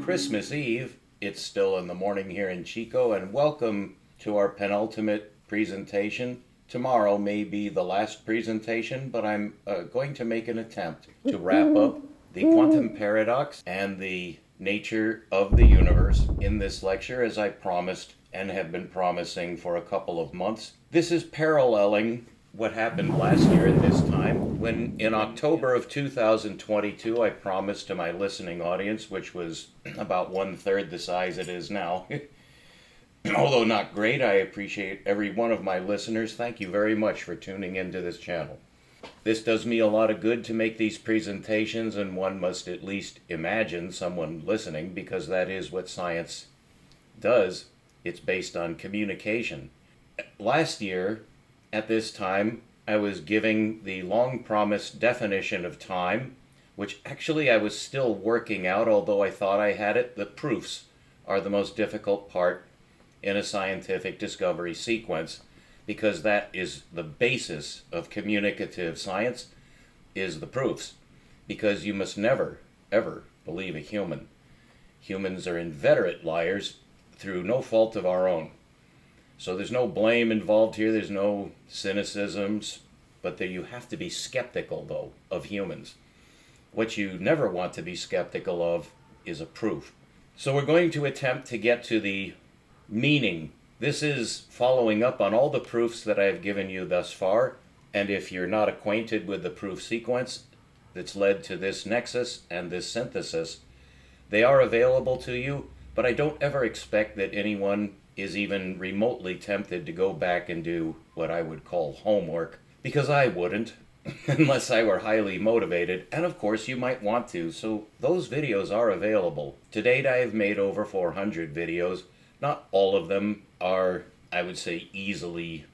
Christmas Eve. It's still in the morning here in Chico, and welcome to our penultimate presentation. Tomorrow may be the last presentation, but I'm going to make an attempt to wrap up the quantum paradox and the nature of the universe in this lecture, as I promised and have been promising for a couple of months. This is paralleling what happened last year at this time, when in October of 2022 I promised to my listening audience, which was about 1/3 the size it is now. Although not great, I appreciate every one of my listeners. Thank you very much for tuning into this channel. This does me a lot of good to make these presentations, and one must at least imagine someone listening, because that is what science does. It's based on communication. Last year, at this time, I was giving the long-promised definition of time, which actually I was still working out, although I thought I had it. The proofs are the most difficult part in a scientific discovery sequence, because that is the basis of communicative science, is the proofs. Because you must never, ever believe a human. Humans are inveterate liars through no fault of our own. So there's no blame involved here, there's no cynicisms, but you have to be skeptical, though, of humans. What you never want to be skeptical of is a proof. So we're going to attempt to get to the meaning. This is following up on all the proofs that I've given you thus far, and if you're not acquainted with the proof sequence that's led to this nexus and this synthesis, they are available to you, but I don't ever expect that anyone is even remotely tempted to go back and do what I would call homework, because I wouldn't, unless I were highly motivated, and of course you might want to, so those videos are available. To date I have made over 400 videos. Not all of them are, I would say, easily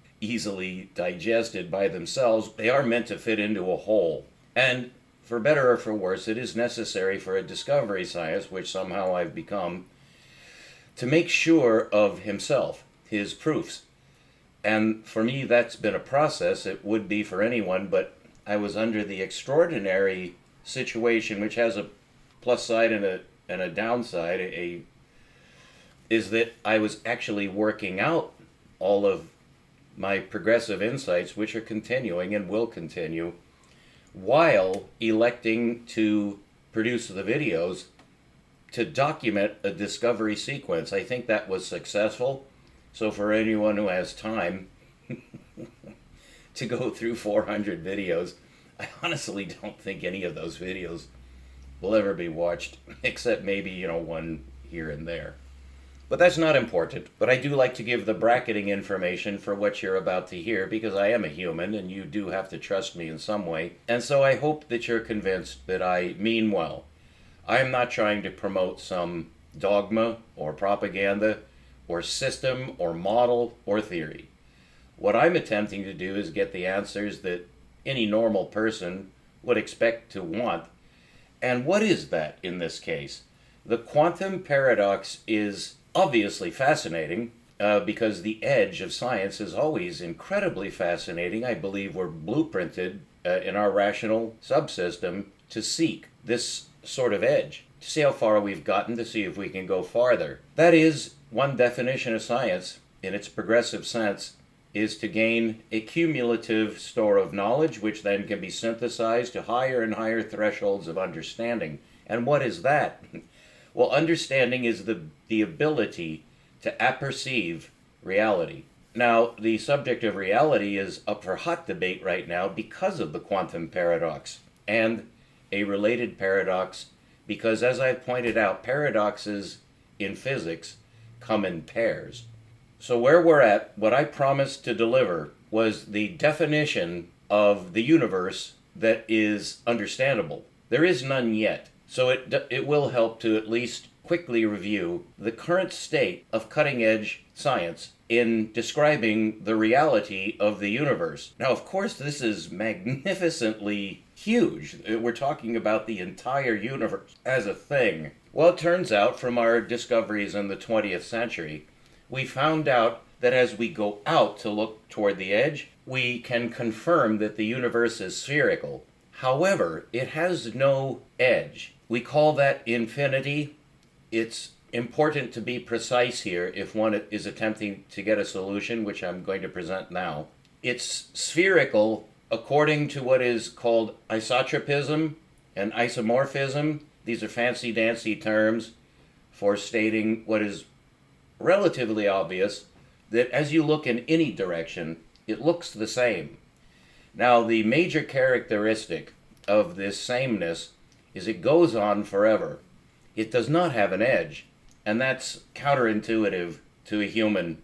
digested by themselves. They are meant to fit into a whole. And for better or for worse, it is necessary for a discovery science, which somehow I've become, to make sure of himself, his proofs. And for me, that's been a process. It would be for anyone, but I was under the extraordinary situation, which has a plus side and a downside, is that I was actually working out all of my progressive insights, which are continuing and will continue, while electing to produce the videos to document a discovery sequence. I think that was successful. So for anyone who has time to go through 400 videos, I honestly don't think any of those videos will ever be watched, except maybe, one here and there. But that's not important. But I do like to give the bracketing information for what you're about to hear, because I am a human and you do have to trust me in some way. And so I hope that you're convinced that I mean well. I am not trying to promote some dogma or propaganda or system or model or theory. What I'm attempting to do is get the answers that any normal person would expect to want. And what is that in this case? The quantum paradox is obviously fascinating, because the edge of science is always incredibly fascinating. I believe we're blueprinted in our rational subsystem to seek this sort of edge, to see how far we've gotten, to see if we can go farther. That is, one definition of science, in its progressive sense, is to gain a cumulative store of knowledge, which then can be synthesized to higher and higher thresholds of understanding. And what is that? Well, understanding is the ability to apperceive reality. Now, the subject of reality is up for hot debate right now because of the quantum paradox, and a related paradox, because as I've pointed out, paradoxes in physics come in pairs. So where we're at, what I promised to deliver was the definition of the universe that is understandable. There is none yet. So it will help to at least quickly review the current state of cutting-edge science in describing the reality of the universe. Now, of course, this is magnificently huge. We're talking about the entire universe as a thing. Well, it turns out from our discoveries in the 20th century, we found out that as we go out to look toward the edge, we can confirm that the universe is spherical. However, it has no edge. We call that infinity. it's important to be precise here if one is attempting to get a solution, which I'm going to present now. It's spherical according to what is called isotropism and isomorphism. These are fancy-dancy terms for stating what is relatively obvious, that as you look in any direction, it looks the same. Now, the major characteristic of this sameness is it goes on forever. It does not have an edge, and that's counterintuitive to a human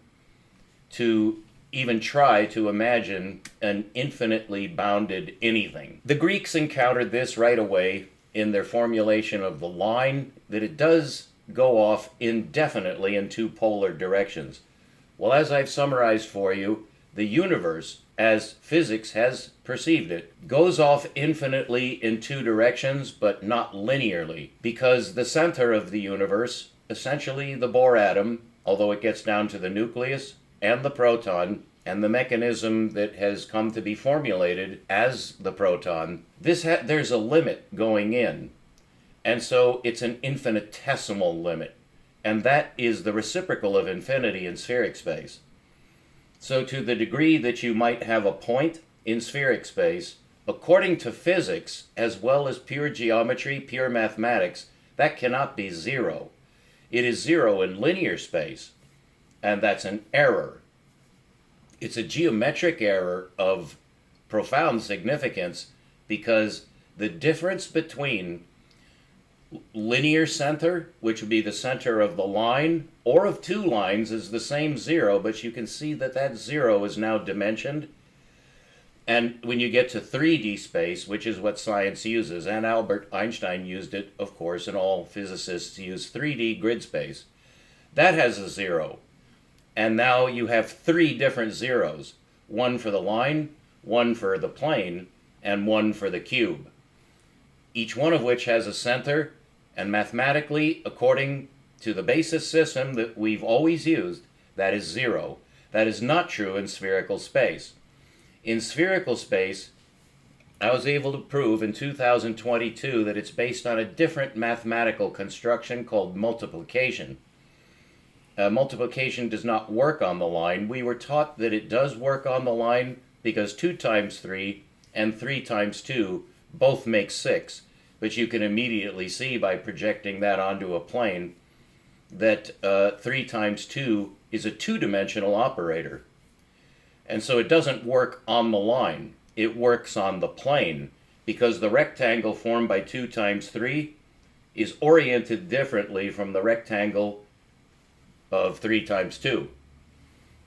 to even try to imagine an infinitely bounded anything. The Greeks encountered this right away in their formulation of the line, that it does go off indefinitely in two polar directions. Well, as I've summarized for you, the universe, as physics has perceived it, goes off infinitely in two directions, but not linearly, because the center of the universe, essentially the Bohr atom, although it gets down to the nucleus and the proton, and the mechanism that has come to be formulated as the proton, there's a limit going in. And so it's an infinitesimal limit. And that is the reciprocal of infinity in spheric space. So to the degree that you might have a point in spheric space, according to physics, as well as pure geometry, pure mathematics, that cannot be zero. It is zero in linear space, and that's an error. It's a geometric error of profound significance, because the difference between linear center, which would be the center of the line, or of two lines, is the same zero, but you can see that that zero is now dimensioned. And when you get to 3D space, which is what science uses, and Albert Einstein used it, of course, and all physicists use 3D grid space, that has a zero. And now you have three different zeros, one for the line, one for the plane, and one for the cube, each one of which has a center. And mathematically, according to the basis system that we've always used, that is zero. That is not true in spherical space. In spherical space, I was able to prove in 2022 that it's based on a different mathematical construction called multiplication. Multiplication does not work on the line. We were taught that it does work on the line because 2 times 3 and 3 times 2 both make 6. But you can immediately see by projecting that onto a plane that 3 times 2 is a two-dimensional operator. And so it doesn't work on the line. It works on the plane, because the rectangle formed by 2 times 3 is oriented differently from the rectangle of 3 times 2.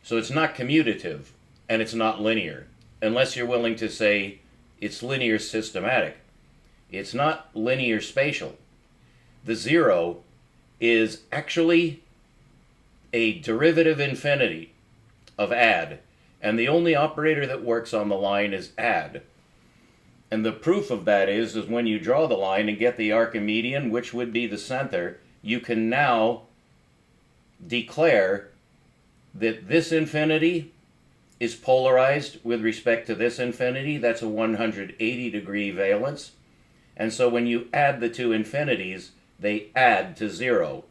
So it's not commutative, and it's not linear, unless you're willing to say it's linear systematic. It's not linear spatial. The zero is actually a derivative infinity of add, and the only operator that works on the line is add. And the proof of that is when you draw the line and get the Archimedean, which would be the center, you can now declare that this infinity is polarized with respect to this infinity. That's a 180-degree valence. And so when you add the two infinities, they add to zero.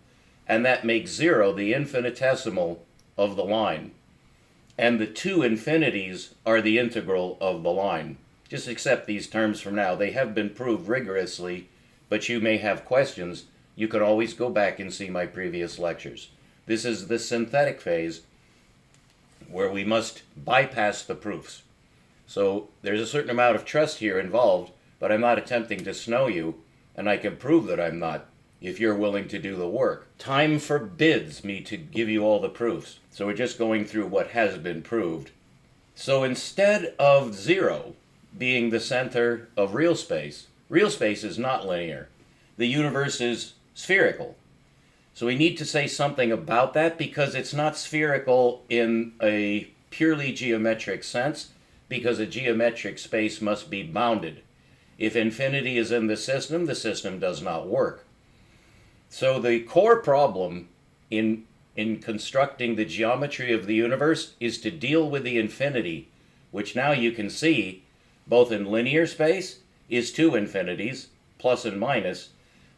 And that makes zero the infinitesimal of the line. And the two infinities are the integral of the line. Just accept these terms from now. They have been proved rigorously, but you may have questions. You can always go back and see my previous lectures. This is the synthetic phase, where we must bypass the proofs. So there's a certain amount of trust here involved, but I'm not attempting to snow you, and I can prove that I'm not, if you're willing to do the work. Time forbids me to give you all the proofs, so we're just going through what has been proved. So instead of zero being the center of real space is not linear. The universe is spherical. So we need to say something about that, because it's not spherical in a purely geometric sense, because a geometric space must be bounded. If infinity is in the system does not work. So the core problem in constructing the geometry of the universe is to deal with the infinity, which now you can see, both in linear space, is two infinities, plus and minus,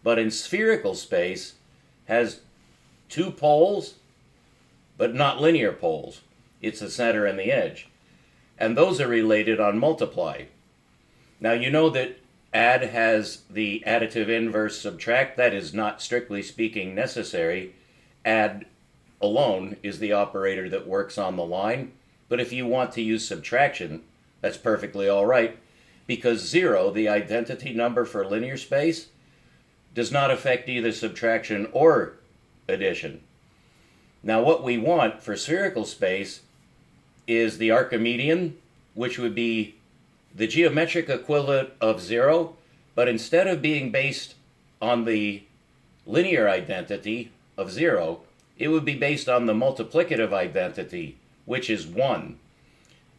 but in spherical space, has two poles, but not linear poles. It's the center and the edge. And those are related on multiply. Now you know that add has the additive inverse subtract. That is not strictly speaking necessary. Add alone is the operator that works on the line. But if you want to use subtraction, that's perfectly all right, because 0, the identity number for linear space, does not affect either subtraction or addition. Now what we want for spherical space is the Archimedean, which would be the geometric equivalent of 0, but instead of being based on the linear identity of 0, it would be based on the multiplicative identity, which is 1.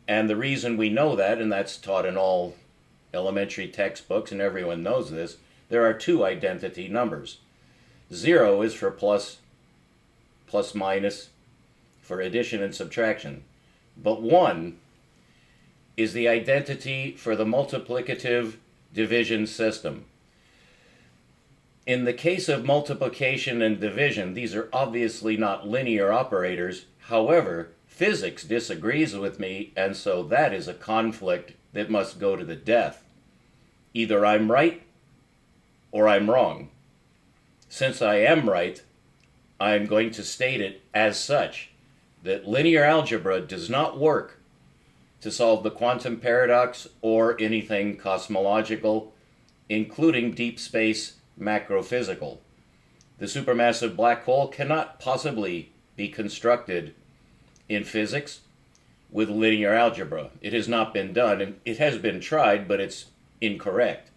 And the reason we know that, and that's taught in all elementary textbooks, and everyone knows this, there are two identity numbers. 0 is for plus minus, for addition and subtraction. But 1 is the identity for the multiplicative division system. In the case of multiplication and division, these are obviously not linear operators. However, physics disagrees with me, and so that is a conflict that must go to the death. Either I'm right or I'm wrong. Since I am right, I'm going to state it as such, that linear algebra does not work to solve the quantum paradox or anything cosmological, including deep space macrophysical. The supermassive black hole cannot possibly be constructed in physics with linear algebra. It has not been done, and it has been tried, but it's incorrect.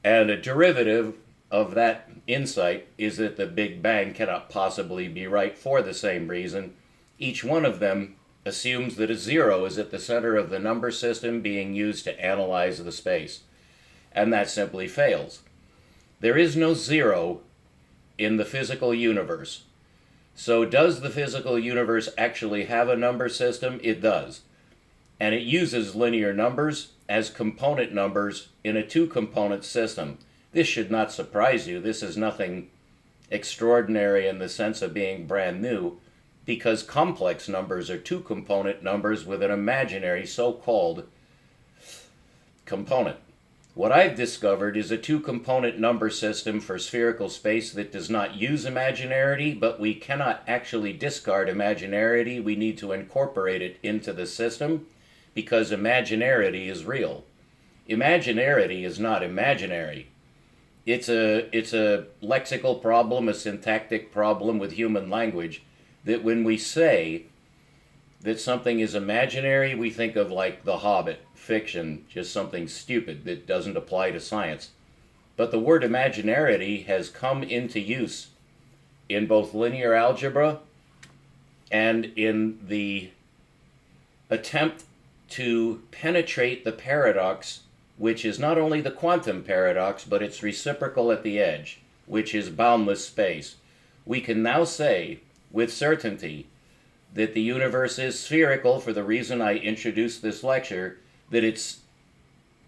And a derivative of that insight is that the Big Bang cannot possibly be right for the same reason. Each one of them assumes that a 0 is at the center of the number system being used to analyze the space, and that simply fails. There is no 0 in the physical universe. So does the physical universe actually have a number system? It does. And it uses linear numbers as component numbers in a two-component system. This should not surprise you. This is nothing extraordinary in the sense of being brand new, because complex numbers are two-component numbers with an imaginary so-called component. What I've discovered is a two-component number system for spherical space that does not use imaginarity, but we cannot actually discard imaginarity. We need to incorporate it into the system because imaginarity is real. Imaginarity is not imaginary. It's a lexical problem, a syntactic problem with human language, that when we say that something is imaginary, we think of like The Hobbit, fiction, just something stupid that doesn't apply to science. But the word imaginarity has come into use in both linear algebra and in the attempt to penetrate the paradox, which is not only the quantum paradox, but it's reciprocal at the edge, which is boundless space. We can now say with certainty that the universe is spherical for the reason I introduced this lecture, that it's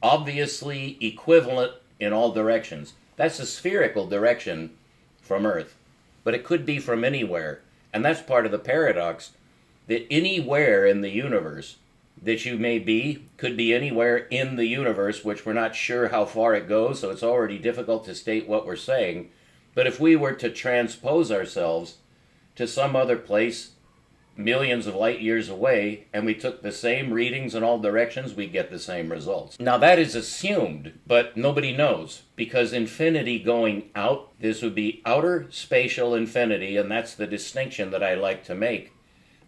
obviously equivalent in all directions. That's a spherical direction from Earth, but it could be from anywhere. And that's part of the paradox, that anywhere in the universe that you may be could be anywhere in the universe, which we're not sure how far it goes, so it's already difficult to state what we're saying. But if we were to transpose ourselves to some other place millions of light years away, and we took the same readings in all directions, we get the same results. Now that is assumed, but nobody knows, because infinity going out, this would be outer spatial infinity, and that's the distinction that I like to make.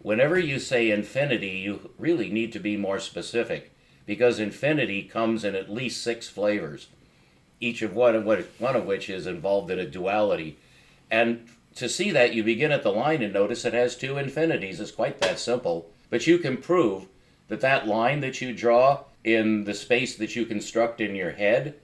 Whenever you say infinity, you really need to be more specific, because infinity comes in at least 6 flavors, each of one of which is involved in a duality. And to see that, you begin at the line and notice it has 2 infinities. It's quite that simple. But you can prove that that line that you draw in the space that you construct in your head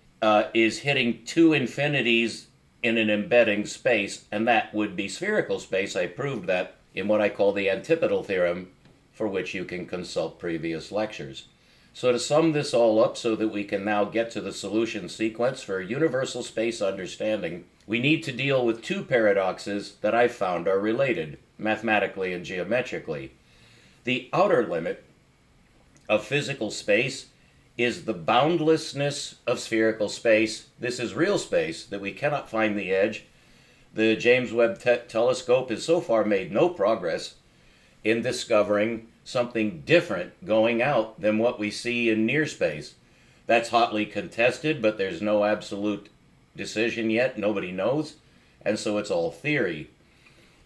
is hitting 2 infinities in an embedding space, and that would be spherical space. I proved that in what I call the antipodal theorem, for which you can consult previous lectures. So to sum this all up so that we can now get to the solution sequence for universal space understanding, we need to deal with two paradoxes that I've found are related, mathematically and geometrically. The outer limit of physical space is the boundlessness of spherical space. This is real space, that we cannot find the edge. The James Webb Telescope has so far made no progress in discovering something different going out than what we see in near space. That's hotly contested, but there's no absolute decision yet. Nobody knows, and so it's all theory.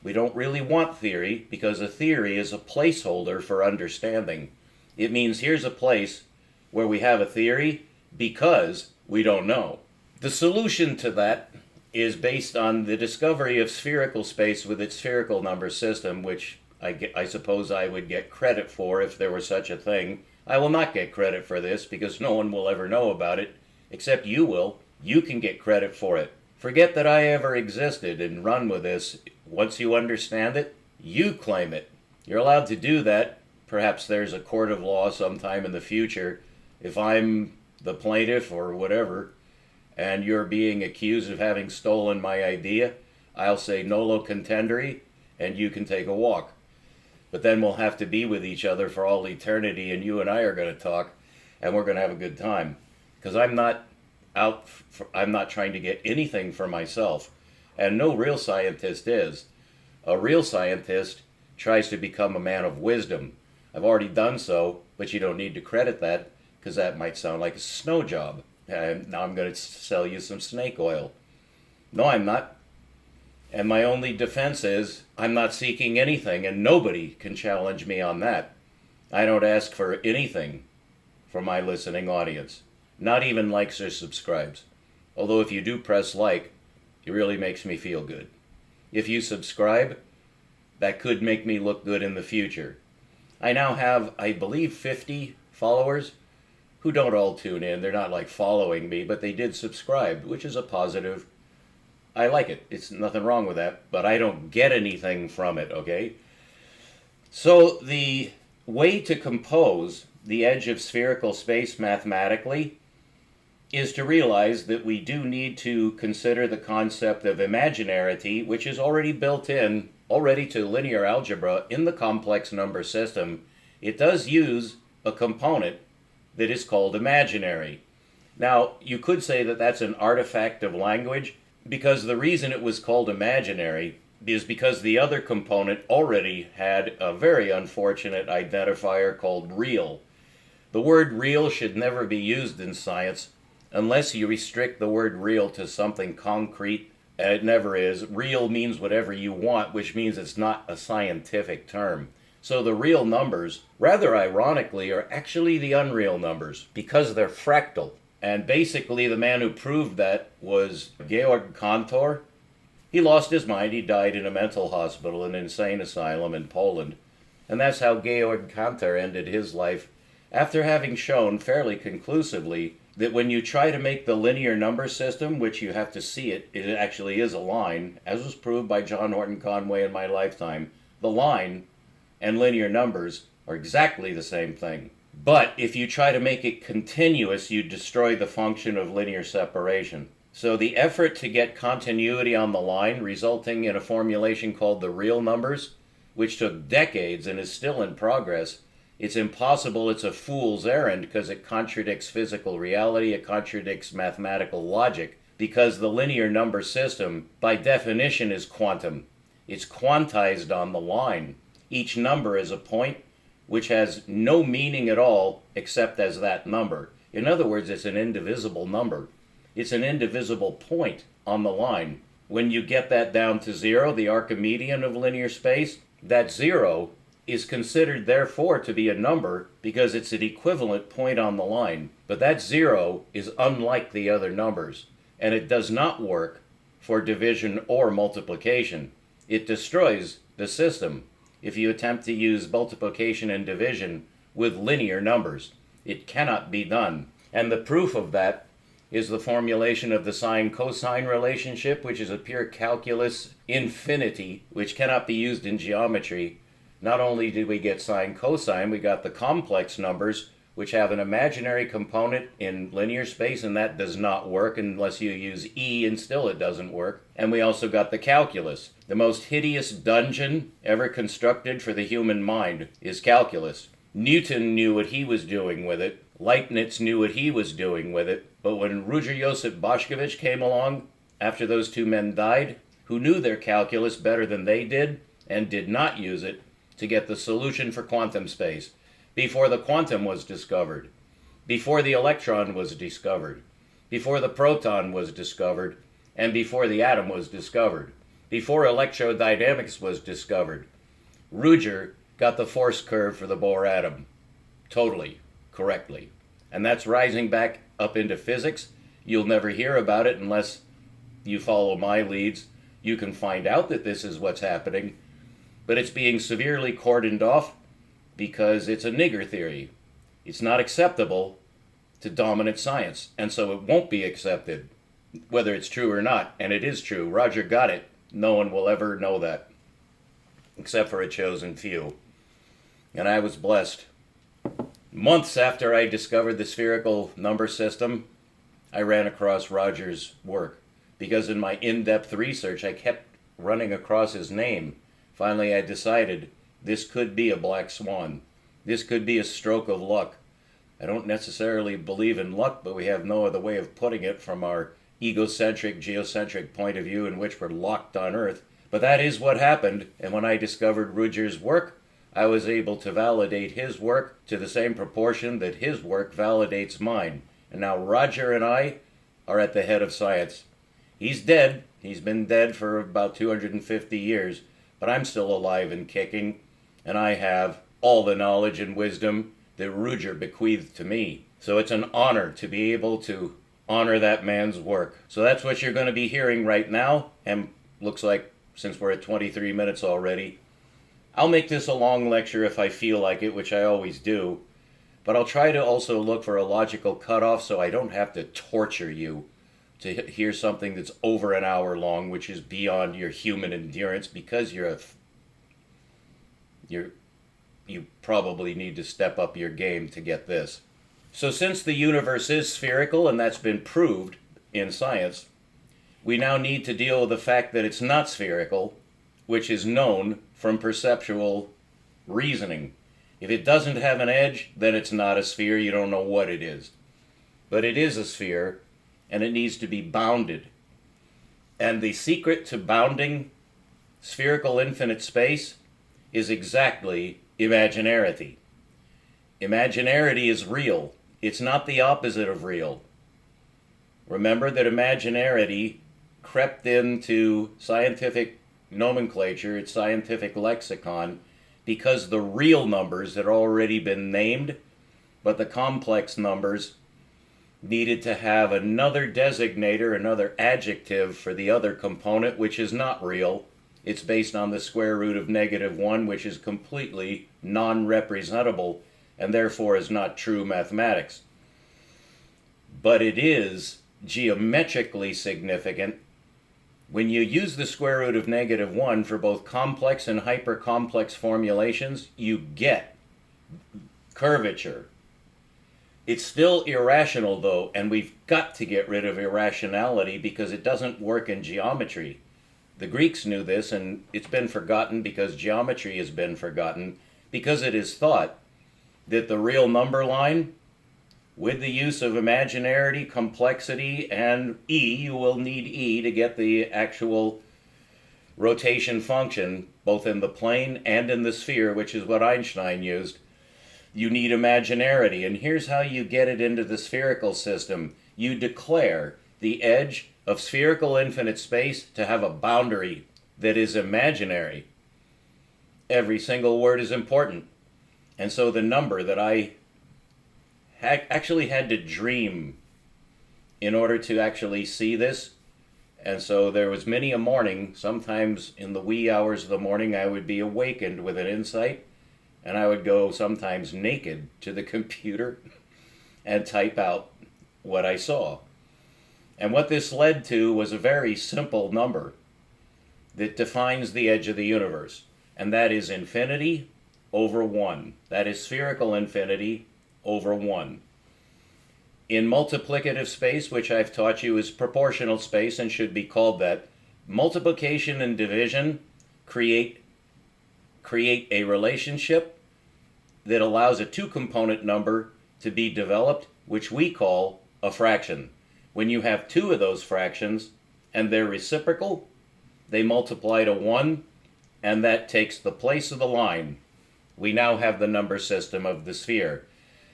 We don't really want theory, because a theory is a placeholder for understanding. It means here's a place where we have a theory because we don't know. The solution to that is based on the discovery of spherical space with its spherical number system, which I suppose I would get credit for if there were such a thing. I will not get credit for this because no one will ever know about it, except you will. You can get credit for it. Forget that I ever existed and run with this. Once you understand it, you claim it. You're allowed to do that. Perhaps there's a court of law sometime in the future. If I'm the plaintiff or whatever, and you're being accused of having stolen my idea, I'll say nolo contendere, and you can take a walk. But then we'll have to be with each other for all eternity, and you and I are going to talk, and we're going to have a good time. Because I'm not trying to get anything for myself, and no real scientist is. A real scientist tries to become a man of wisdom. I've already done so, but you don't need to credit that, because that might sound like a snow job. And now I'm going to sell you some snake oil. No, I'm not. And my only defense is I'm not seeking anything, and nobody can challenge me on that. I don't ask for anything from my listening audience. Not even likes or subscribes. Although if you do press like, it really makes me feel good. If you subscribe, that could make me look good in the future. I now have, I believe, 50 followers who don't all tune in. They're not like following me, but they did subscribe, which is a positive. I like it. It's nothing wrong with that, but I don't get anything from it, okay? So the way to compose the edge of spherical space mathematically is to realize that we do need to consider the concept of imaginarity, which is already built in already to linear algebra in the complex number system. It does use a component that is called imaginary. Now, you could say that that's an artifact of language, because the reason it was called imaginary is because the other component already had a very unfortunate identifier called real. The word real should never be used in science unless you restrict the word real to something concrete, and it never is. Real means whatever you want, which means it's not a scientific term. So the real numbers, rather ironically, are actually the unreal numbers because they're fractal. And basically the man who proved that was Georg Cantor. He lost his mind. He died in a mental hospital, an insane asylum in Poland. And that's how Georg Cantor ended his life, after having shown fairly conclusively that when you try to make the linear number system, which you have to see it actually is a line, as was proved by John Horton Conway in my lifetime. The line and linear numbers are exactly the same thing. But if you try to make it continuous, you destroy the function of linear separation. So the effort to get continuity on the line, resulting in a formulation called the real numbers, which took decades and is still in progress, it's impossible. It's a fool's errand because it contradicts physical reality, it contradicts mathematical logic, because the linear number system, by definition, is quantum. It's quantized on the line. Each number is a point which has no meaning at all except as that number. In other words, it's an indivisible number. It's an indivisible point on the line. When you get that down to zero, the Archimedean of linear space, that zero is considered therefore to be a number because it's an equivalent point on the line. But that zero is unlike the other numbers, and it does not work for division or multiplication. It destroys the system if you attempt to use multiplication and division with linear numbers. It cannot be done. And the proof of that is the formulation of the sine-cosine relationship, which is a pure calculus infinity, which cannot be used in geometry. Not only did we get sine-cosine, we got the complex numbers, which have an imaginary component in linear space, and that does not work unless you use E, and still it doesn't work. And we also got the calculus. The most hideous dungeon ever constructed for the human mind is calculus. Newton knew what he was doing with it. Leibniz knew what he was doing with it. But when Ruger Joseph Boschkovich came along, after those two men died, who knew their calculus better than they did, and did not use it to get the solution for quantum space, before the quantum was discovered, before the electron was discovered, before the proton was discovered, and before the atom was discovered, before electrodynamics was discovered. Ruger got the force curve for the Bohr atom totally correctly. And that's rising back up into physics. You'll never hear about it unless you follow my leads. You can find out that this is what's happening, but it's being severely cordoned off because it's a nigger theory. It's not acceptable to dominant science, and so it won't be accepted, whether it's true or not. And it is true. Roger got it. No one will ever know that, except for a chosen few. And I was blessed. Months after I discovered the spherical number system, I ran across Roger's work, because in my in-depth research I kept running across his name. Finally I decided this could be a black swan. This could be a stroke of luck. I don't necessarily believe in luck, but we have no other way of putting it from our egocentric, geocentric point of view in which we're locked on Earth. But that is what happened, and when I discovered Ruger's work, I was able to validate his work to the same proportion that his work validates mine. And now Roger and I are at the head of science. He's dead. He's been dead for about 250 years, but I'm still alive and kicking, and I have all the knowledge and wisdom that Ruger bequeathed to me. So it's an honor to be able to honor that man's work. So that's what you're going to be hearing right now, and looks like, since we're at 23 minutes already, I'll make this a long lecture if I feel like it, which I always do, but I'll try to also look for a logical cutoff so I don't have to torture you to hear something that's over an hour long, which is beyond your human endurance, because you probably need to step up your game to get this. So since the universe is spherical, and that's been proved in science, we now need to deal with the fact that it's not spherical, which is known from perceptual reasoning. If it doesn't have an edge, then it's not a sphere. You don't know what it is. But it is a sphere, and it needs to be bounded. And the secret to bounding spherical infinite space is exactly imaginarity. Imaginarity is real. It's not the opposite of real. Remember that imaginarity crept into scientific nomenclature, its scientific lexicon, because the real numbers had already been named, but the complex numbers needed to have another designator, another adjective for the other component, which is not real. It's based on the square root of -1, which is completely non-representable and therefore is not true mathematics. But it is geometrically significant. When you use the square root of -1 for both complex and hypercomplex formulations, you get curvature. It's still irrational though, and we've got to get rid of irrationality because it doesn't work in geometry. The Greeks knew this, and it's been forgotten because geometry has been forgotten, because it is thought that the real number line, with the use of imaginarity, complexity, and E, you will need E to get the actual rotation function, both in the plane and in the sphere, which is what Einstein used. You need imaginarity, and here's how you get it into the spherical system. You declare the edge of spherical infinite space to have a boundary that is imaginary. Every single word is important. And so the number that I actually had to dream in order to actually see this. And so there was many a morning, sometimes in the wee hours of the morning, I would be awakened with an insight, and I would go sometimes naked to the computer and type out what I saw. And what this led to was a very simple number that defines the edge of the universe, and that is infinity over 1. That is spherical infinity over 1. In multiplicative space, which I've taught you is proportional space and should be called that, multiplication and division create a relationship that allows a two-component number to be developed, which we call a fraction. When you have two of those fractions and they're reciprocal, they multiply to 1, and that takes the place of the line. We now have the number system of the sphere.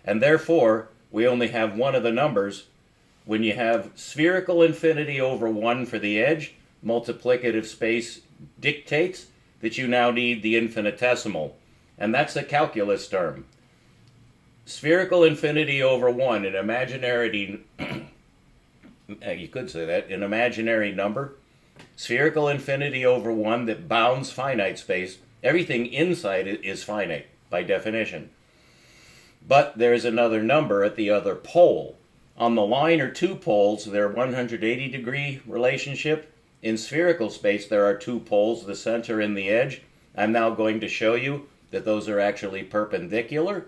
And therefore, we only have one of the numbers. When you have spherical infinity over 1 for the edge, multiplicative space dictates that you now need the infinitesimal. And that's a calculus term. Spherical infinity over 1, an imaginary, you could say that, an imaginary number. Spherical infinity over 1 that bounds finite space. Everything inside it is finite, by definition. But there's another number at the other pole. On the line are two poles, they're 180-degree relationship. In spherical space, there are two poles, the center and the edge. I'm now going to show you that those are actually perpendicular.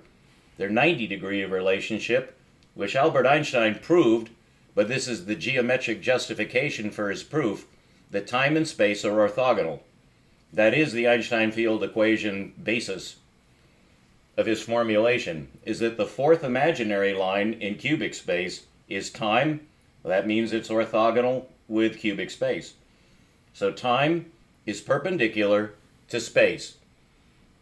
They're 90-degree relationship, which Albert Einstein proved, but this is the geometric justification for his proof that time and space are orthogonal. That is the Einstein field equation basis of his formulation, is that the fourth imaginary line in cubic space is time. Well, that means it's orthogonal with cubic space. So time is perpendicular to space.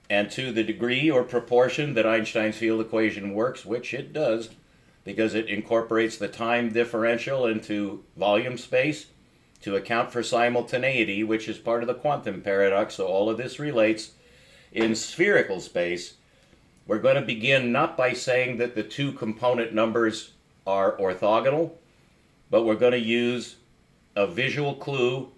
And to the degree or proportion that Einstein's field equation works, which it does, because it incorporates the time differential into volume space to account for simultaneity, which is part of the quantum paradox, so all of this relates. In spherical space, we're going to begin not by saying that the two component numbers are orthogonal, but we're going to use a visual clue.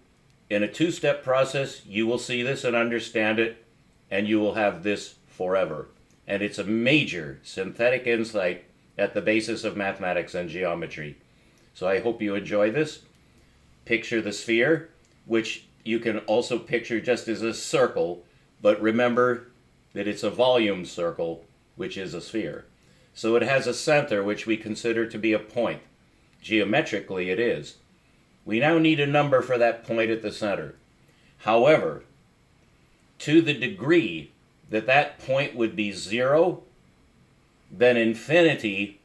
In a two-step process, you will see this and understand it, and you will have this forever. And it's a major synthetic insight at the basis of mathematics and geometry. So I hope you enjoy this. Picture the sphere, which you can also picture just as a circle, but remember that it's a volume circle, which is a sphere. So it has a center, which we consider to be a point. Geometrically, it is. We now need a number for that point at the center. However, to the degree that that point would be 0, then infinity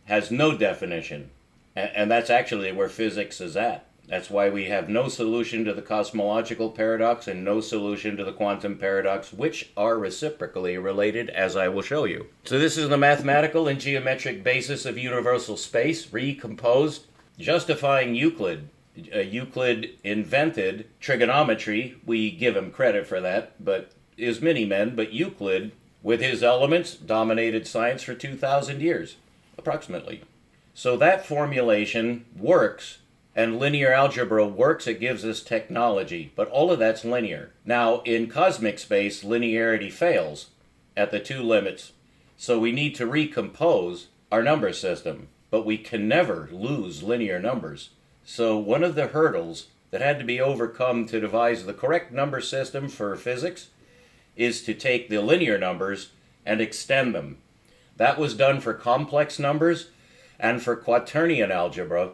has no definition. And that's actually where physics is at. That's why we have no solution to the cosmological paradox and no solution to the quantum paradox, which are reciprocally related, as I will show you. So this is the mathematical and geometric basis of universal space, recomposed, justifying Euclid. Euclid invented trigonometry. We give him credit for that, but as many men, but Euclid, with his elements, dominated science for 2,000 years, approximately. So that formulation works, and linear algebra works. It gives us technology, but all of that's linear. Now, in cosmic space, linearity fails at the two limits, so we need to recompose our number system, but we can never lose linear numbers. So one of the hurdles that had to be overcome to devise the correct number system for physics is to take the linear numbers and extend them. That was done for complex numbers and for quaternion algebra,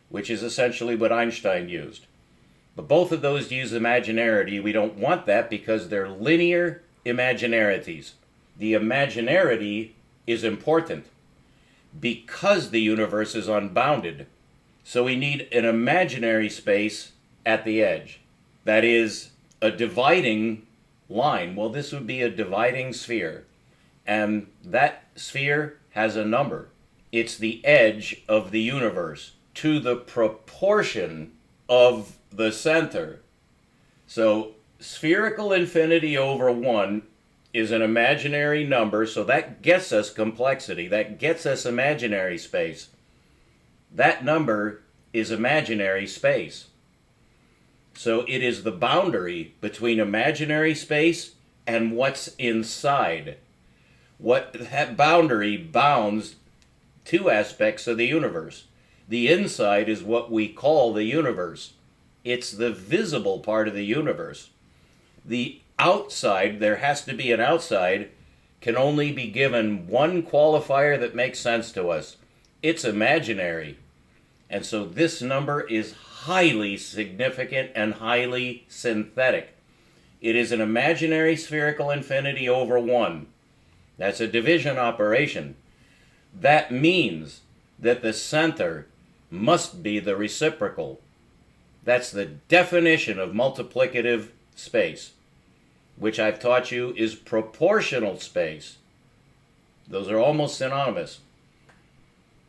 which is essentially what Einstein used. But both of those use imaginarity. We don't want that because they're linear imaginarities. The imaginarity is important because the universe is unbounded. So we need an imaginary space at the edge. That is a dividing line. Well, this would be a dividing sphere. And that sphere has a number. It's the edge of the universe to the proportion of the center. So spherical infinity over 1 is an imaginary number, so that gets us complexity. That gets us imaginary space. That number is imaginary space. So it is the boundary between imaginary space and what's inside. What that boundary bounds two aspects of the universe. The inside is what we call the universe. It's the visible part of the universe. The outside, there has to be an outside, can only be given one qualifier that makes sense to us. It's imaginary. And so this number is highly significant and highly synthetic. It is an imaginary spherical infinity over 1. That's a division operation. That means that the center must be the reciprocal. That's the definition of multiplicative space, which I've taught you is proportional space. Those are almost synonymous,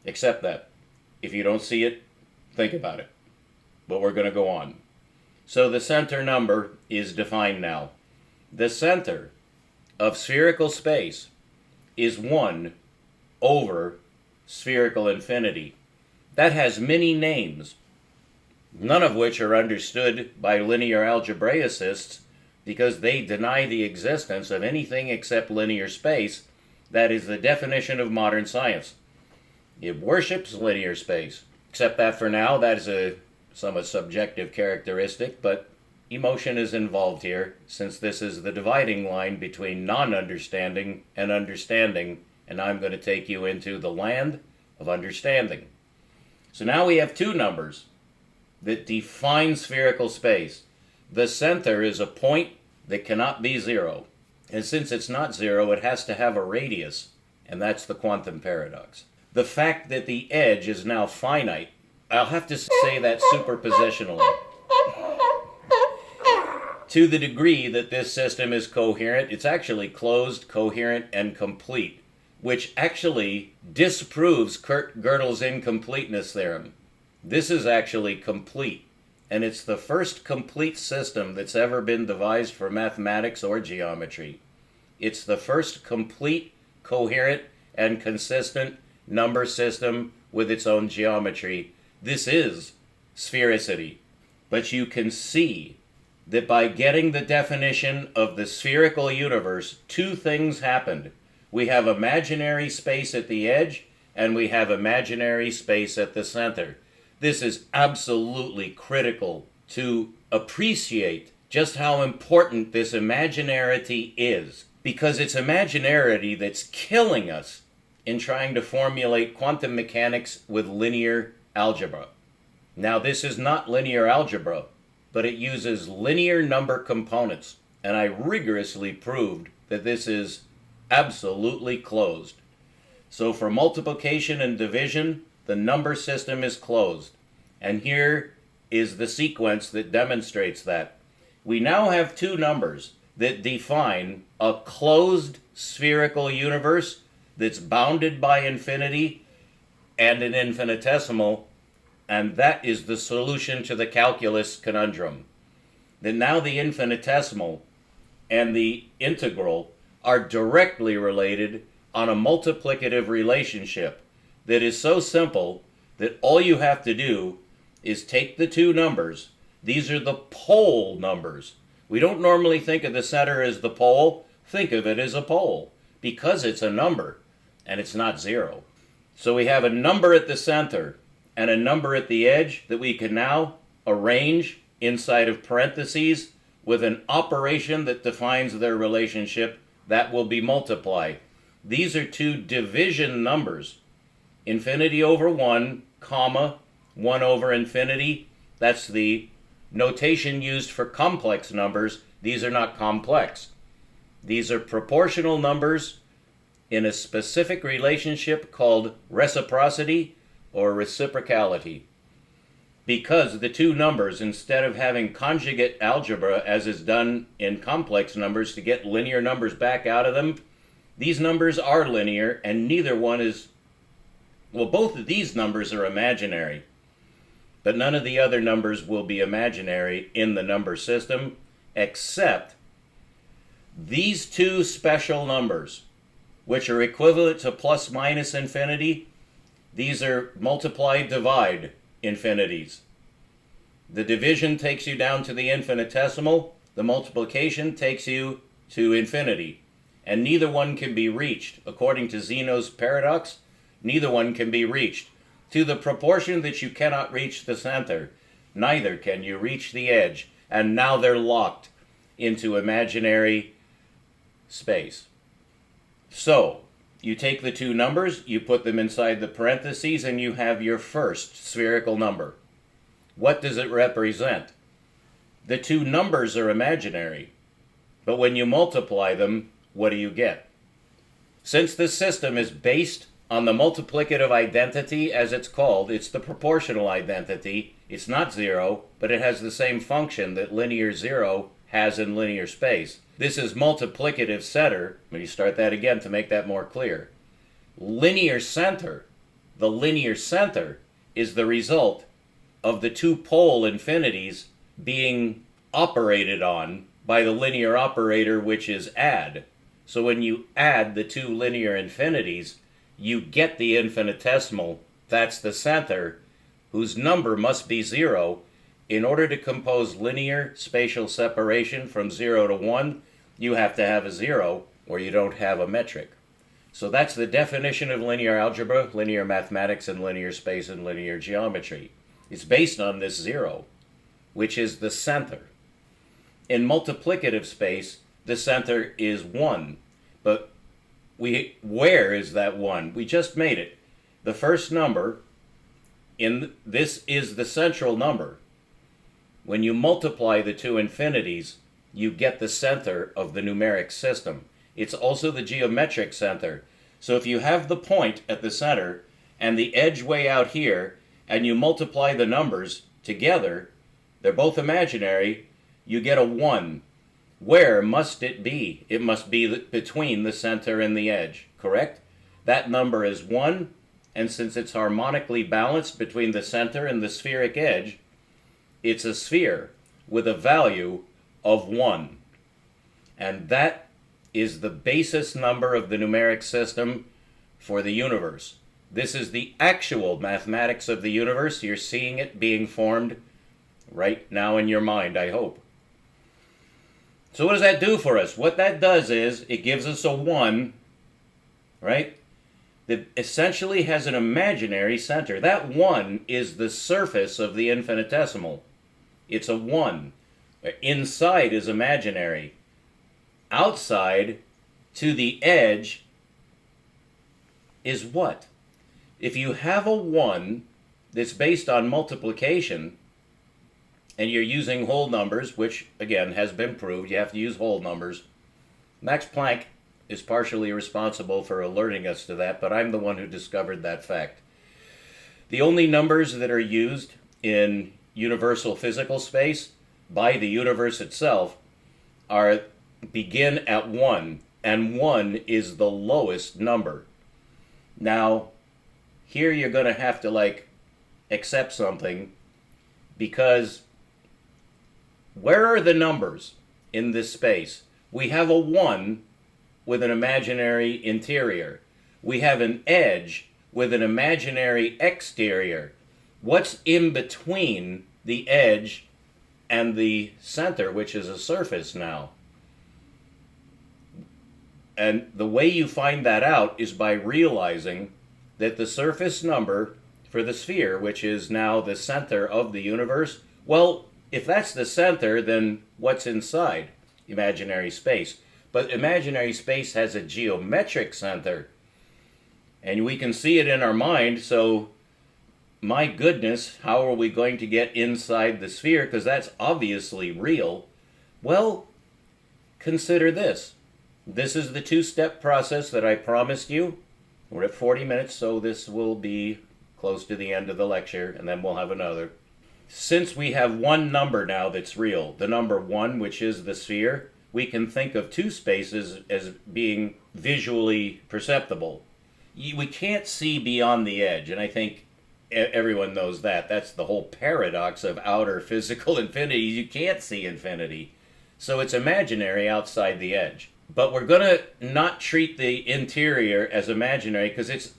except that if you don't see it, think about it. But we're going to go on. So the center number is defined now. The center of spherical space is 1 over spherical infinity. That has many names, none of which are understood by linear algebraicists because they deny the existence of anything except linear space. That is the definition of modern science. It worships linear space, except that for now that is a somewhat subjective characteristic, but emotion is involved here since this is the dividing line between non-understanding and understanding, and I'm going to take you into the land of understanding. So now we have two numbers that define spherical space. The center is a point that cannot be 0. And since it's not 0, it has to have a radius, and that's the quantum paradox. The fact that the edge is now finite, I'll have to say that superpositionally. To the degree that this system is coherent, it's actually closed, coherent, and complete, which actually disproves Kurt Gödel's incompleteness theorem. This is actually complete, and it's the first complete system that's ever been devised for mathematics or geometry. It's the first complete, coherent, and consistent number system with its own geometry. This is sphericity. But you can see that by getting the definition of the spherical universe, two things happened. We have imaginary space at the edge, and we have imaginary space at the center. This is absolutely critical to appreciate just how important this imaginarity is, because it's imaginarity that's killing us in trying to formulate quantum mechanics with linear algebra. Now, this is not linear algebra, but it uses linear number components, and I rigorously proved that this is absolutely closed. So for multiplication and division, the number system is closed. And here is the sequence that demonstrates that. We now have two numbers that define a closed spherical universe that's bounded by infinity and an infinitesimal, and that is the solution to the calculus conundrum. That now the infinitesimal and the integral are directly related on a multiplicative relationship that is so simple that all you have to do is take the two numbers. These are the pole numbers. We don't normally think of the center as the pole. Think of it as a pole because it's a number and it's not 0. So we have a number at the center and a number at the edge that we can now arrange inside of parentheses with an operation that defines their relationship that will be multiply. These are two division numbers. Infinity over 1, comma, 1 over infinity. That's the notation used for complex numbers. These are not complex. These are proportional numbers in a specific relationship called reciprocity or reciprocality. Because the two numbers, instead of having conjugate algebra as is done in complex numbers to get linear numbers back out of them, these numbers are linear and neither one is, well, both of these numbers are imaginary, but none of the other numbers will be imaginary in the number system except these two special numbers, which are equivalent to plus minus infinity. These are multiply, divide infinities. The division takes you down to the infinitesimal. The multiplication takes you to infinity. And neither one can be reached. According to Zeno's paradox, neither one can be reached. To the proportion that you cannot reach the center, neither can you reach the edge. And now they're locked into imaginary space. So, you take the two numbers, you put them inside the parentheses, and you have your first spherical number. What does it represent? The two numbers are imaginary, but when you multiply them, what do you get? Since this system is based on the multiplicative identity, as it's called, it's the proportional identity. It's not zero, but it has the same function that linear zero has in linear space. This is multiplicative center. Let me start that again to make that more clear. Linear center, the linear center, is the result of the two pole infinities being operated on by the linear operator, which is add. So when you add the two linear infinities, you get the infinitesimal. That's the center, whose number must be zero. In order to compose linear spatial separation from 0 to 1, you have to have a 0, or you don't have a metric. So that's the definition of linear algebra, linear mathematics, and linear space and linear geometry. It's based on this 0, which is the center. In multiplicative space, the center is 1. But where is that 1? We just made it. The first number in this is the central number. When you multiply the two infinities, you get the center of the numeric system. It's also the geometric center. So if you have the point at the center and the edge way out here, and you multiply the numbers together, they're both imaginary, you get a 1. Where must it be? It must be between the center and the edge, correct? That number is 1, and since it's harmonically balanced between the center and the spheric edge, it's a sphere with a value of 1. And that is the basis number of the numeric system for the universe. This is the actual mathematics of the universe. You're seeing it being formed right now in your mind, I hope. So what does that do for us? What that does is it gives us a 1, right? That essentially has an imaginary center. That 1 is the surface of the infinitesimal. It's a 1. Inside is imaginary. Outside, to the edge, is what? If you have a 1 that's based on multiplication, and you're using whole numbers, which, again, has been proved, you have to use whole numbers. Max Planck is partially responsible for alerting us to that, but I'm the one who discovered that fact. The only numbers that are used in universal physical space by the universe itself begin at 1, and 1 is the lowest number. Now, here you're going to have to, accept something, because where are the numbers in this space? We have a 1 with an imaginary interior. We have an edge with an imaginary exterior. What's in between the edge and the center, which is a surface now? And the way you find that out is by realizing that the surface number for the sphere, which is now the center of the universe, well, if that's the center, then what's inside? Imaginary space. But imaginary space has a geometric center. And we can see it in our mind, so my goodness, how are we going to get inside the sphere? Because that's obviously real. Well, consider this. This is the two-step process that I promised you. We're at 40 minutes, so this will be close to the end of the lecture, and then we'll have another. Since we have one number now that's real, the number 1, which is the sphere, we can think of two spaces as being visually perceptible. We can't see beyond the edge, and I think everyone knows that. That's the whole paradox of outer physical infinity. You can't see infinity. So it's imaginary outside the edge. But we're going to not treat the interior as imaginary, because it's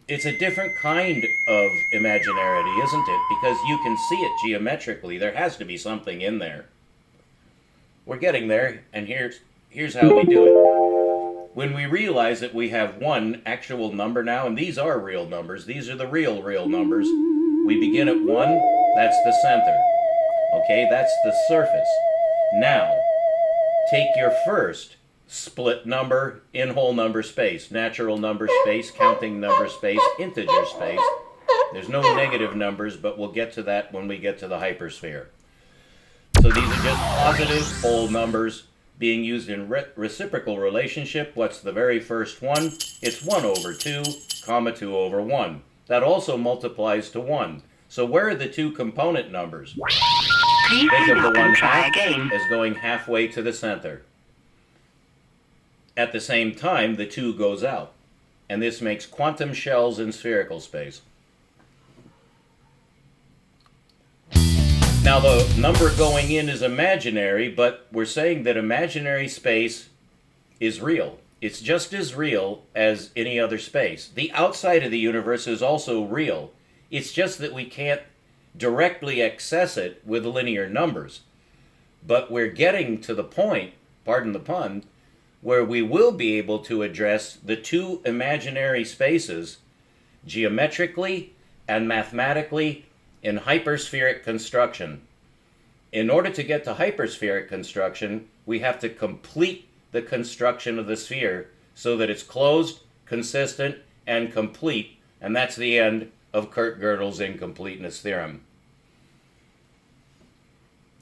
a different kind of imaginarity, isn't it? Because you can see it geometrically. There has to be something in there. We're getting there, and here's how we do it. When we realize that we have one actual number now, and these are real numbers, these are the real numbers, we begin at 1, that's the center. Okay, that's the surface. Now, take your first split number, in whole number space, natural number space, counting number space, integer space. There's no negative numbers, but we'll get to that when we get to the hypersphere. So these are just positive whole numbers being used in reciprocal relationship. What's the very first one? It's 1 over 2, comma 2 over 1. That also multiplies to 1. So where are the two component numbers? Think of the 1 half as going halfway to the center. At the same time, the 2 goes out. And this makes quantum shells in spherical space. Now the number going in is imaginary, but we're saying that imaginary space is real. It's just as real as any other space. The outside of the universe is also real. It's just that we can't directly access it with linear numbers. But we're getting to the point, pardon the pun, where we will be able to address the two imaginary spaces geometrically and mathematically in hyperspheric construction. In order to get to hyperspheric construction, we have to complete the construction of the sphere so that it's closed, consistent, and complete, and that's the end of Kurt Gödel's incompleteness theorem.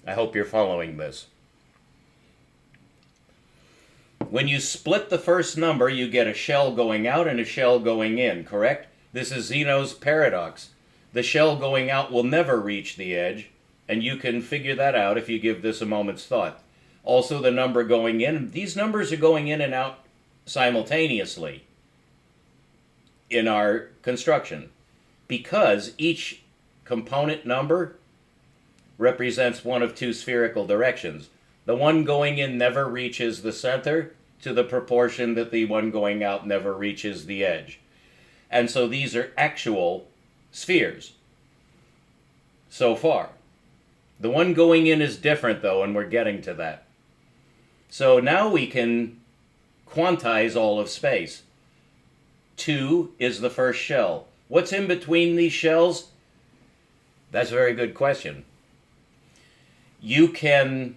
I hope you're following this. When you split the first number, you get a shell going out and a shell going in, correct? This is Zeno's paradox. The shell going out will never reach the edge, and you can figure that out if you give this a moment's thought. Also, the number going in, these numbers are going in and out simultaneously in our construction because each component number represents one of two spherical directions. The one going in never reaches the center to the proportion that the one going out never reaches the edge. And so these are actual spheres so far. The one going in is different though, and we're getting to that. So now we can quantize all of space. 2 is the first shell. What's in between these shells? That's a very good question. You can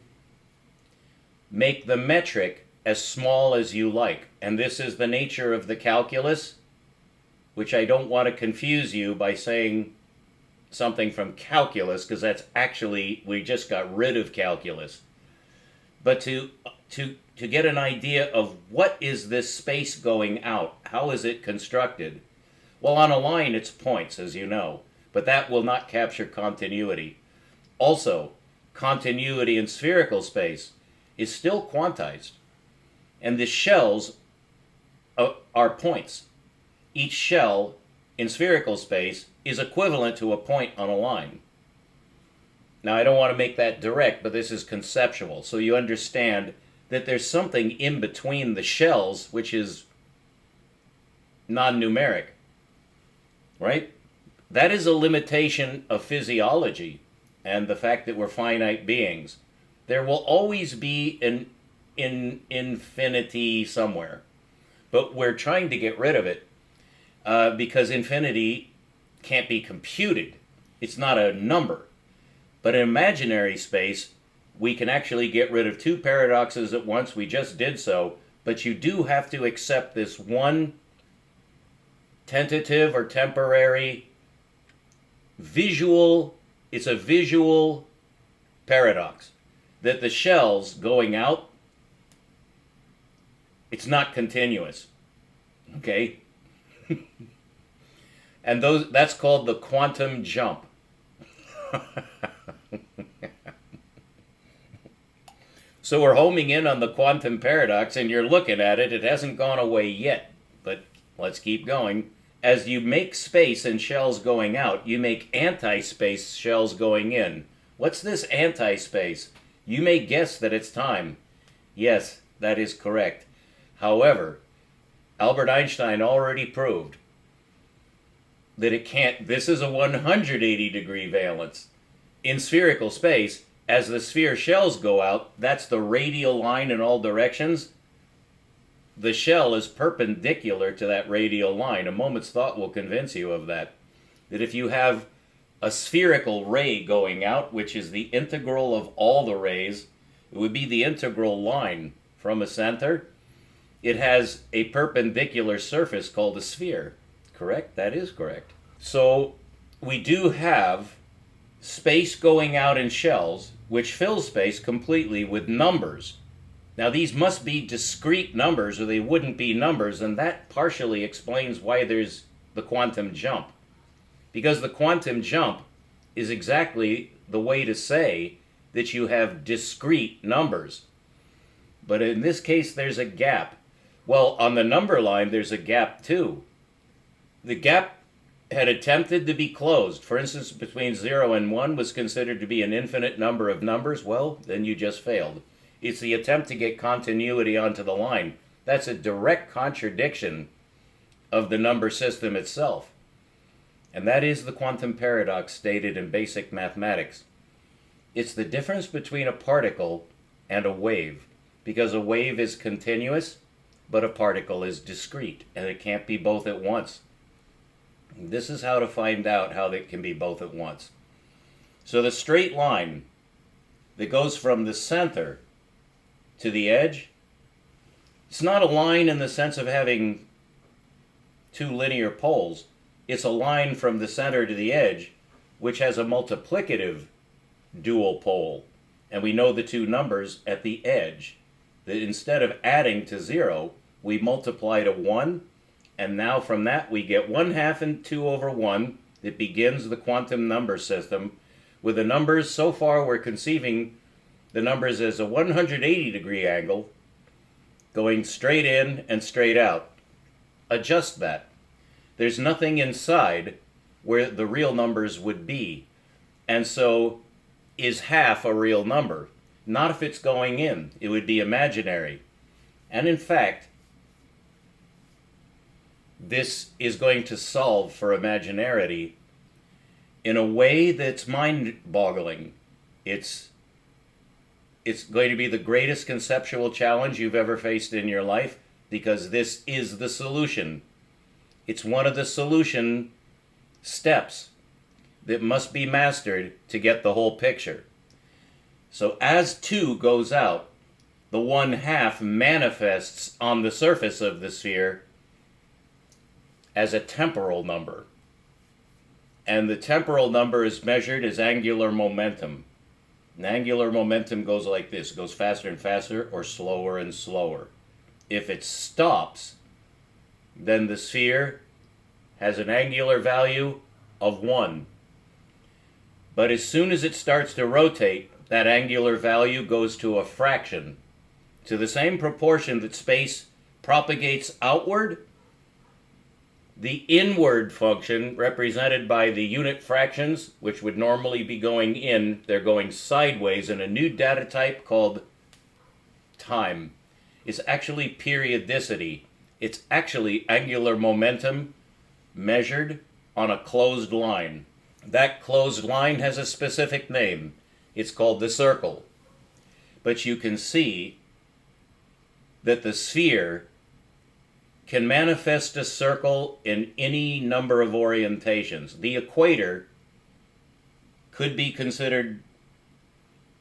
make the metric as small as you like, and this is the nature of the calculus, which I don't want to confuse you by saying something from calculus, because that's actually, we just got rid of calculus. But to get an idea of what is this space going out, how is it constructed? Well, on a line it's points, as you know, but that will not capture continuity. Also, continuity in spherical space is still quantized, and the shells are points. Each shell in spherical space is equivalent to a point on a line. Now, I don't want to make that direct, but this is conceptual, so you understand that there's something in between the shells which is non-numeric, right? That is a limitation of physiology and the fact that we're finite beings. There will always be an infinity somewhere, but we're trying to get rid of it because infinity can't be computed. It's not a number. But in imaginary space, we can actually get rid of two paradoxes at once. We just did so, but you do have to accept this one tentative or temporary visual, it's a visual paradox, that the shells going out, it's not continuous, okay? And that's called the quantum jump. So we're homing in on the quantum paradox, and you're looking at it. It hasn't gone away yet, but let's keep going. As you make space and shells going out, you make anti-space shells going in. What's this anti-space? You may guess that it's time. Yes, that is correct. However, Albert Einstein already proved that it can't, this is a 180-degree valence. In spherical space, as the sphere shells go out, that's the radial line in all directions. The shell is perpendicular to that radial line. A moment's thought will convince you of that. That if you have a spherical ray going out, which is the integral of all the rays, it would be the integral line from a center. It has a perpendicular surface called a sphere. Correct? That is correct. So we do have space going out in shells, which fills space completely with numbers. Now these must be discrete numbers or they wouldn't be numbers, and that partially explains why there's the quantum jump. Because the quantum jump is exactly the way to say that you have discrete numbers. But in this case, there's a gap. Well, on the number line, there's a gap too. The gap had attempted to be closed. For instance, between 0 and 1 was considered to be an infinite number of numbers. Well, then you just failed. It's the attempt to get continuity onto the line. That's a direct contradiction of the number system itself. And that is the quantum paradox stated in basic mathematics. It's the difference between a particle and a wave, because a wave is continuous, but a particle is discrete, and it can't be both at once. This is how to find out how they can be both at once. So the straight line that goes from the center to the edge, it's not a line in the sense of having two linear poles. It's a line from the center to the edge, which has a multiplicative dual pole. And we know the two numbers at the edge. That instead of adding to 0, we multiply to 1. And now from that we get 1/2 and 2 over 1 that begins the quantum number system. With the numbers, so far we're conceiving the numbers as a 180-degree angle going straight in and straight out. Adjust that. There's nothing inside where the real numbers would be. And so is half a real number? Not if it's going in. It would be imaginary. And in fact, this is going to solve for imaginarity in a way that's mind-boggling. It's going to be the greatest conceptual challenge you've ever faced in your life, because this is the solution. It's one of the solution steps that must be mastered to get the whole picture. So as 2 goes out, the 1/2 manifests on the surface of the sphere as a temporal number. And the temporal number is measured as angular momentum. And angular momentum goes like this. It goes faster and faster or slower and slower. If it stops, then the sphere has an angular value of 1. But as soon as it starts to rotate, that angular value goes to a fraction. To the same proportion that space propagates outward, the inward function, represented by the unit fractions, which would normally be going in, they're going sideways in a new data type called time, is actually periodicity. It's actually angular momentum measured on a closed line. That closed line has a specific name. It's called the circle. But you can see that the sphere can manifest a circle in any number of orientations. The equator could be considered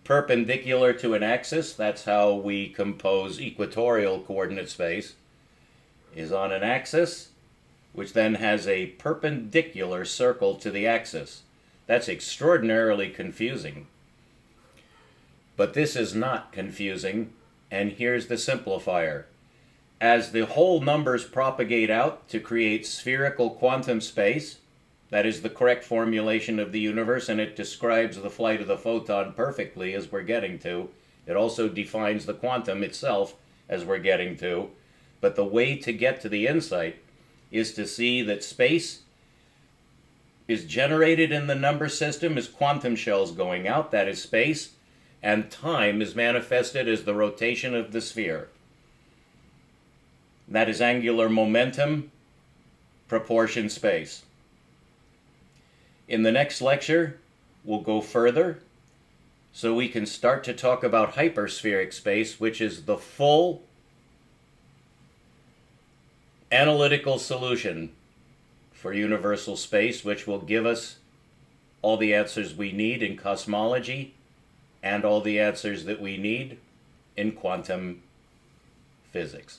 perpendicular to an axis. That's how we compose equatorial coordinate space, is on an axis, which then has a perpendicular circle to the axis. That's extraordinarily confusing. But this is not confusing, and here's the simplifier. As the whole numbers propagate out to create spherical quantum space, that is the correct formulation of the universe, and it describes the flight of the photon perfectly, as we're getting to. It also defines the quantum itself, as we're getting to. But the way to get to the insight is to see that space is generated in the number system as quantum shells going out, that is space, and time is manifested as the rotation of the sphere. That is angular momentum, proportion space. In the next lecture, we'll go further so we can start to talk about hyperspheric space, which is the full analytical solution for universal space, which will give us all the answers we need in cosmology and all the answers that we need in quantum physics.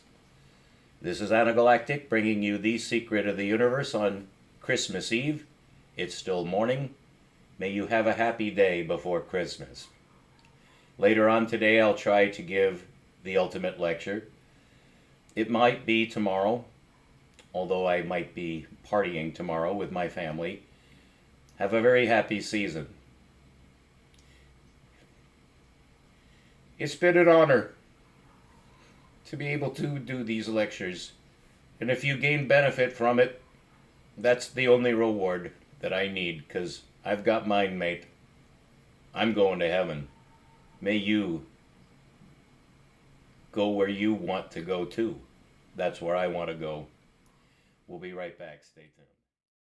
This is Anagalactic bringing you the secret of the universe on Christmas Eve. It's still morning. May you have a happy day before Christmas. Later on today I'll try to give the ultimate lecture. It might be tomorrow, although I might be partying tomorrow with my family. Have a very happy season. It's been an honor to be able to do these lectures, and if you gain benefit from it, that's the only reward that I need, because I've got mine, mate. I'm going to heaven. May you go where you want to go too. That's where I want to go. We'll be right back. Stay tuned.